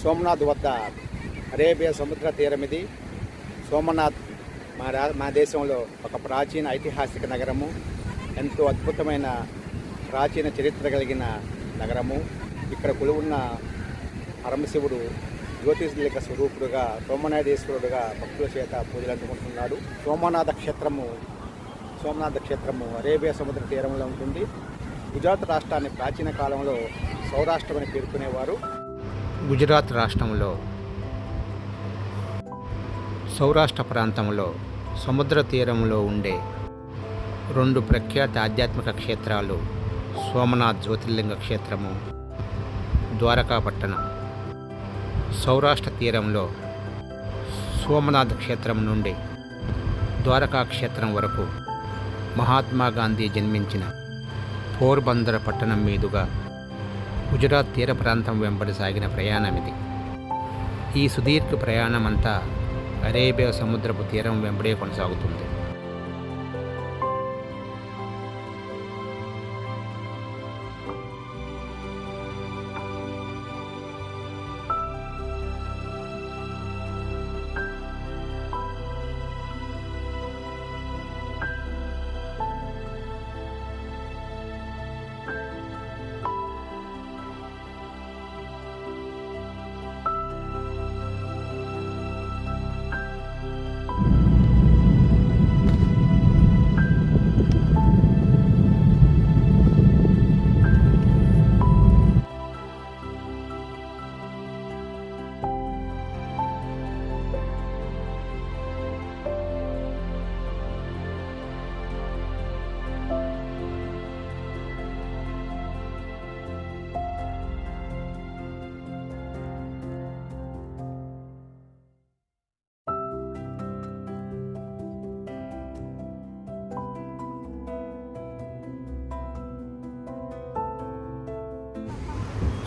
సోమనాథ్ వద్ద అరేబియా సముద్ర తీరం ఇది. సోమనాథ్ మా దేశంలో ఒక ప్రాచీన ఐతిహాసిక నగరము, ఎంతో అద్భుతమైన ప్రాచీన చరిత్ర కలిగిన నగరము. ఇక్కడ కొలువున్న పరమశివుడు జ్యోతిర్లింగ స్వరూపుడుగా, సోమనాథేశ్వరుడుగా భక్తుల చేత పూజలు అందుకుంటున్నాడు. సోమనాథ క్షేత్రము అరేబియా సముద్ర తీరంలో ఉంటుంది. గుజరాత్ రాష్ట్రాన్ని ప్రాచీన కాలంలో సౌరాష్ట్రం అని పేర్కొనేవారు. గుజరాత్ రాష్ట్రంలో సౌరాష్ట్ర ప్రాంతంలో సముద్ర తీరంలో ఉండే 2 ప్రఖ్యాత ఆధ్యాత్మిక క్షేత్రాలు సోమనాథ్ జ్యోతిర్లింగ క్షేత్రము, ద్వారకా పట్టణం. సౌరాష్ట్ర తీరంలో సోమనాథ్ క్షేత్రం నుండి ద్వారకా క్షేత్రం వరకు మహాత్మా గాంధీ జన్మించిన పోర్బందర్ పట్టణం మీదుగా గుజరాత్ తీర ప్రాంతం వెంబడి సాగిన ప్రయాణం ఇది. ఈ సుదీర్ఘ ప్రయాణమంతా అరేబియా సముద్రపు తీరం వెంబడే కొనసాగుతుంది.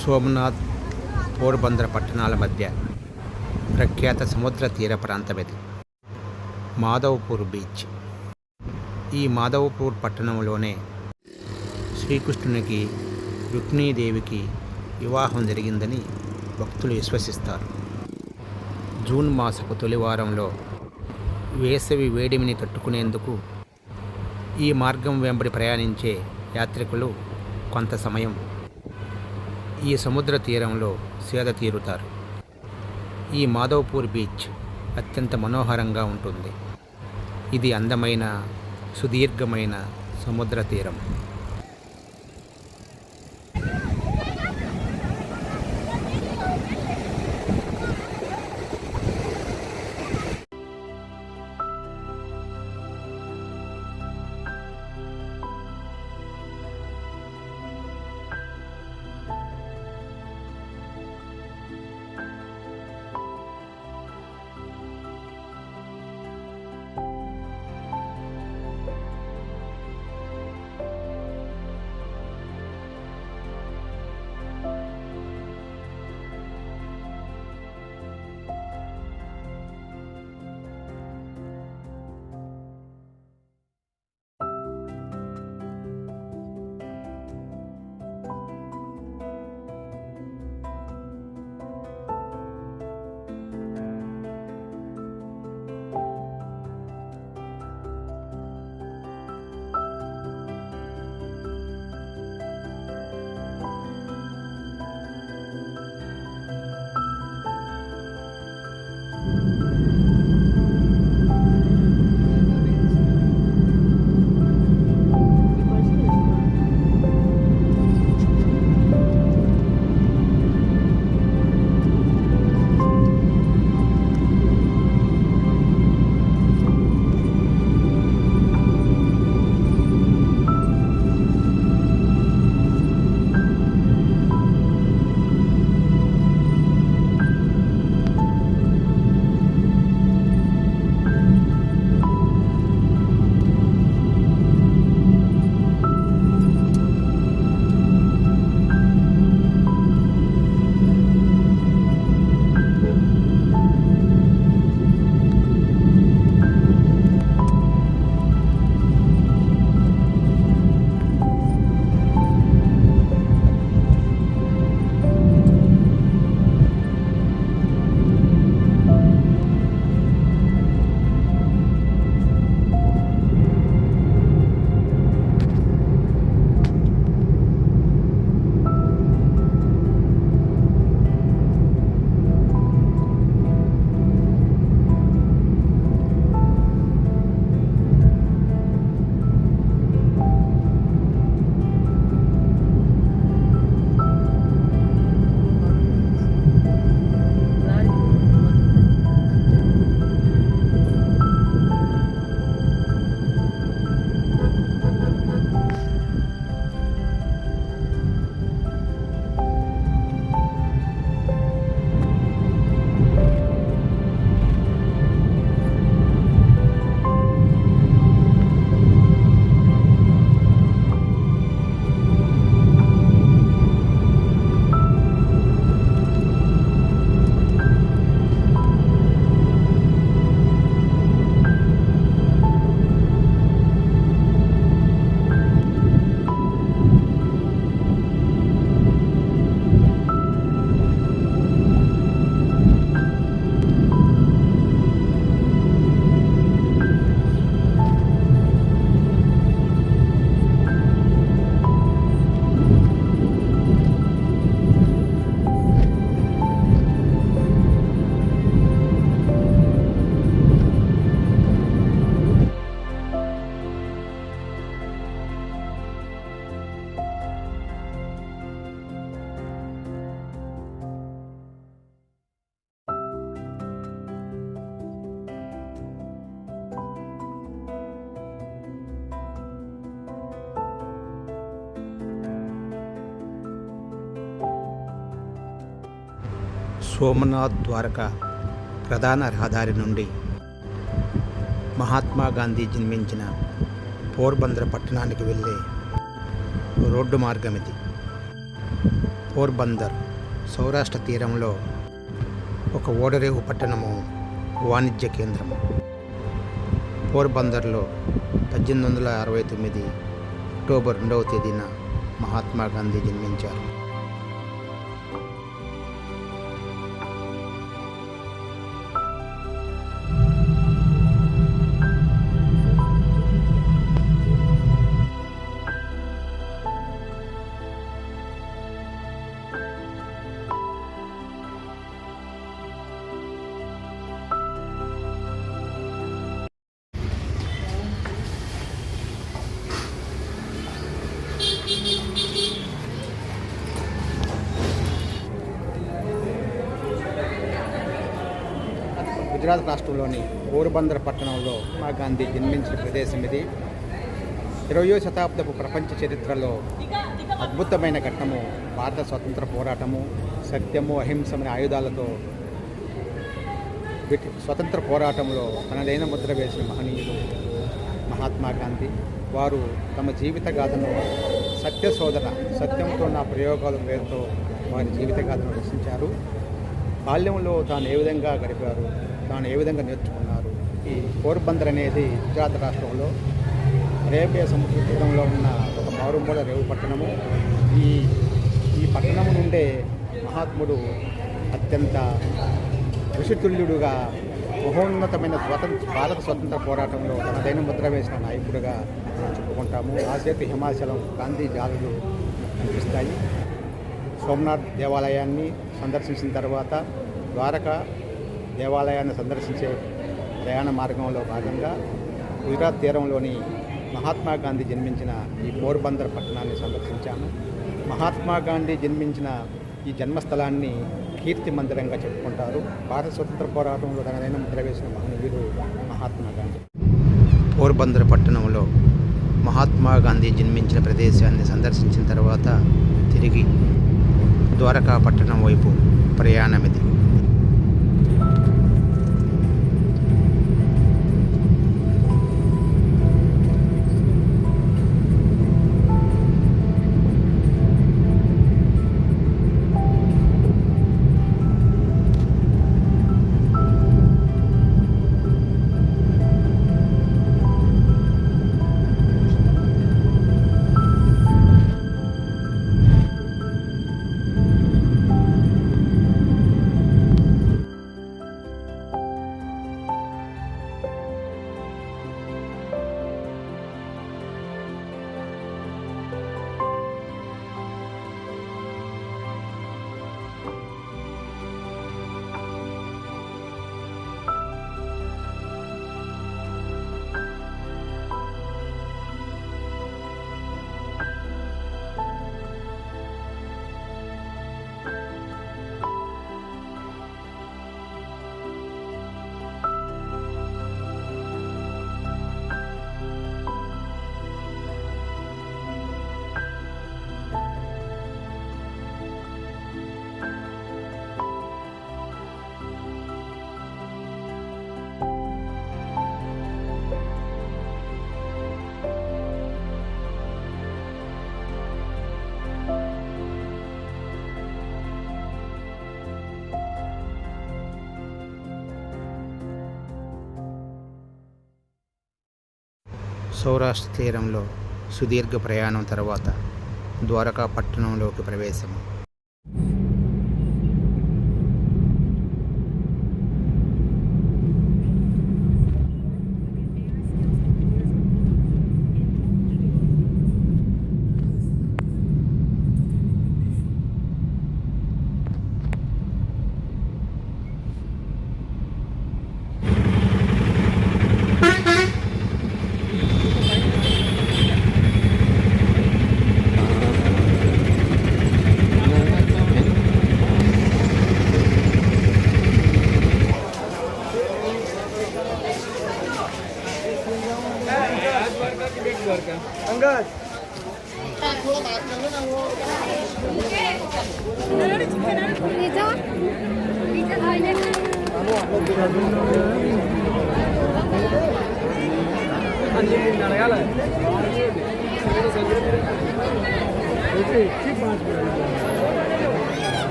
సోమనాథ్, పోర్బందర్ పట్టణాల మధ్య ప్రఖ్యాత సముద్ర తీర ప్రాంతం ఇది. మాధవపూర్ బీచ్. ఈ మాధవపూర్ పట్టణంలోనే శ్రీకృష్ణునికి రుక్మిణీదేవికి వివాహం జరిగిందని భక్తులు విశ్వసిస్తారు. జూన్ మాసపు తొలి వారంలో వేసవి వేడిమిని తట్టుకునేందుకు ఈ మార్గం వెంబడి ప్రయాణించే యాత్రికులు కొంత సమయం ఈ సముద్ర తీరంలో సేద తీరుతారు. ఈ మాధవపూర్ బీచ్ అత్యంత మనోహరంగా ఉంటుంది. ఇది అందమైన, సుదీర్ఘమైన సముద్ర తీరం. సోమనాథ్ ద్వారకా ప్రధాన రహదారి నుండి మహాత్మా గాంధీ జన్మించిన పోర్బందర్ పట్టణానికి వెళ్ళే రోడ్డు మార్గం ఇది. పోర్బందర్ సౌరాష్ట్ర తీరంలో ఒక ఓడరేవు పట్టణము, వాణిజ్య కేంద్రము. పోర్బందర్లో 1869 అక్టోబర్ 2వ తేదీన మహాత్మా గాంధీ జన్మించారు. గుజరాత్ రాష్ట్రంలోని పోర్బందర్ పట్టణంలో మహాత్మా గాంధీ జన్మించిన ప్రదేశం ఇది. 20వ శతాబ్దపు ప్రపంచ చరిత్రలో అద్భుతమైన ఘట్టము భారత స్వతంత్ర పోరాటము. సత్యము, అహింసమైన ఆయుధాలతో స్వతంత్ర పోరాటంలో తనదైన ముద్ర వేసిన మహనీయులు మహాత్మా గాంధీ. వారు తమ జీవిత గాథను సత్యశోధన, సత్యంతో నా ప్రయోగాల పేరుతో వారి జీవిత గాథను రచించారు. బాల్యంలో తాను ఏ విధంగా గడిపారు, తాను ఏ విధంగా నేర్చుకున్నారు. ఈ పోర్బందర్ అనేది గుజరాత్ రాష్ట్రంలో అరేబియా సముద్ర తీరంలో ఉన్న ఒక మారుమూల రేవు పట్టణము. ఈ పట్టణము నుండే మహాత్ముడు అత్యంత ఋషితుల్యుడుగా, మహోన్నతమైన భారత స్వతంత్ర పోరాటంలో తనదైన ముద్ర వేసిన నాయకుడిగా మనం చెప్పుకుంటాము. ఆసేతు హిమాచలం గాంధీ జాతులు కనిపిస్తాయి. సోమనాథ్ దేవాలయాన్ని సందర్శించిన తర్వాత ద్వారకా దేవాలయాన్ని సందర్శించే ప్రయాణ మార్గంలో భాగంగా గుజరాత్ తీరంలోని మహాత్మా గాంధీ జన్మించిన ఈ పోర్బందర్ పట్టణాన్ని సందర్శించాము. మహాత్మా గాంధీ జన్మించిన ఈ జన్మస్థలాన్ని కీర్తి మందిరంగా చెప్పుకుంటారు. భారత స్వతంత్ర పోరాటంలో తనదైన ముద్ర వేసిన మహనీయుడు మహాత్మా గాంధీ. పోర్బందర్ పట్టణంలో మహాత్మా గాంధీ జన్మించిన ప్రదేశాన్ని సందర్శించిన తర్వాత తిరిగి ద్వారకా పట్టణం వైపు ప్రయాణం ఇది. సౌరాష్ట్ర తీరంలో సుదీర్ఘ ప్రయాణం తర్వాత ద్వారకా పట్టణంలోకి ప్రవేశం.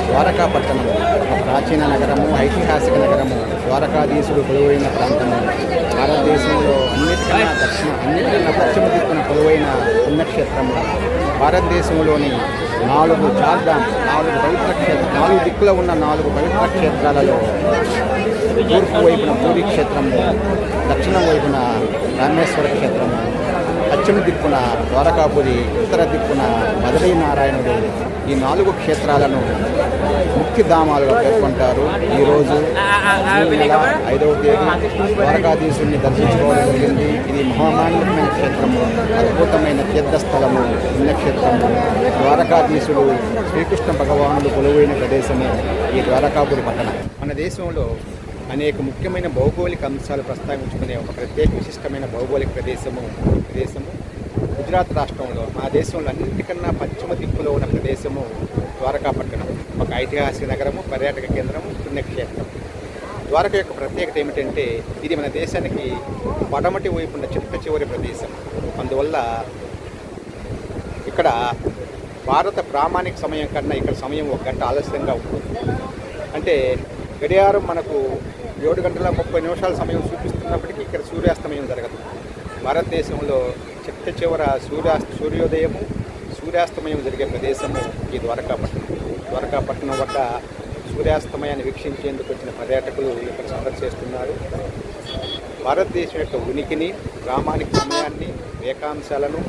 ద్వారకా పట్టణం ఒక ప్రాచీన నగరము, ఐతిహాసిక నగరము, ద్వారకాధీశుడు కొలువైన ప్రాంతము. భారతదేశంలో అన్నిటికన్నా పశ్చిమ దిక్కున కొలువైన పుణ్యక్షేత్రము. భారతదేశంలోని 4 దిక్కుల ఉన్న 4 పవిత్ర క్షేత్రాలలో తూర్పు వైపున పూరి క్షేత్రము, దక్షిణం వైపున రామేశ్వర క్షేత్రము, పశ్చిమ దిక్కున ద్వారకాపురి, ఉత్తర దిక్కున బదరీ నారాయణుడు. ఈ 4 క్షేత్రాలను ముఖ్యధామాలుగా పేర్కొంటారు. ఈరోజు జూన్ నెల 5వ తేదీ ద్వారకాధీశుడిని దర్శించుకోవడం జరిగింది. ఇది మహామాన్యమైన క్షేత్రము, అద్భుతమైన తీర్థస్థలము, పుణ్యక్షేత్రము. ద్వారకాధీశుడు శ్రీకృష్ణ భగవానుడు కొలువైన ప్రదేశము ఈ ద్వారకాపురి పట్టణం. మన దేశంలో అనేక ముఖ్యమైన భౌగోళిక అంశాలు ప్రస్తావించుకునే ఒక ప్రత్యేక విశిష్టమైన భౌగోళిక ప్రదేశము గుజరాత్ రాష్ట్రంలో, మన దేశంలో అన్నింటికన్నా పశ్చిమ దిక్కులో ఉన్న ప్రదేశము ద్వారకాపట్టణం. ఒక ఐతిహాసిక నగరము, పర్యాటక కేంద్రము, పుణ్యక్షేత్రం. ద్వారక యొక్క ప్రత్యేకత ఏమిటంటే ఇది మన దేశానికి పడమటి వైపున్న చిట్ట చివరి ప్రదేశం. అందువల్ల ఇక్కడ భారత ప్రామాణిక సమయం కన్నా ఇక్కడ సమయం 1 గంట ఆలస్యంగా ఉంటుంది. అంటే గడియారం మనకు 7 గంటల 30 నిమిషాల సమయం చూపిస్తున్నప్పటికీ ఇక్కడ సూర్యాస్తమయం జరగదు. భారతదేశంలో చిట్ట చివర సూర్యోదయము, సూర్యాస్తమయం జరిగే ప్రదేశము ఈ ద్వారకాపట్నం. ద్వారకాపట్నం వద్ద సూర్యాస్తమయాన్ని వీక్షించేందుకు వచ్చిన పర్యాటకులు ఇక్కడ సందర్శిస్తున్నారు. భారతదేశం యొక్క ఉనికిని, ప్రామాణిక సమయాన్ని, రేఖాంశాలను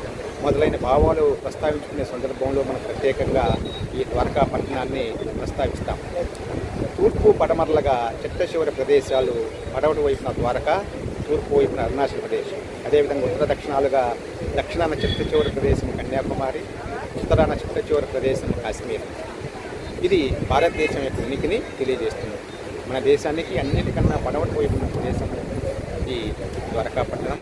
మొదలైన భావాలు ప్రస్తావించుకునే సందర్భంలో మనం ప్రత్యేకంగా ఈ ద్వారకాపట్నాన్ని ప్రస్తావిస్తాం. తూర్పు పడమరలుగా చిట్ట చివరి ప్రదేశాలు పడమటి వైపున ద్వారక, తూర్పు వైపున అరుణాచల్ ప్రదేశ్. అదేవిధంగా ఉత్తర దక్షిణాలుగా దక్షిణాన చిట్ట చివరి ప్రదేశం కన్యాకుమారి, ఉత్తరాన చిట్ట చివరి ప్రదేశం కాశ్మీర్. ఇది భారతదేశం యొక్క ఉనికిని తెలియజేస్తుంది. మన దేశానికి అన్నిటికన్నా పడమటి వైపున ప్రదేశం ఈ ద్వారకాపట్నం.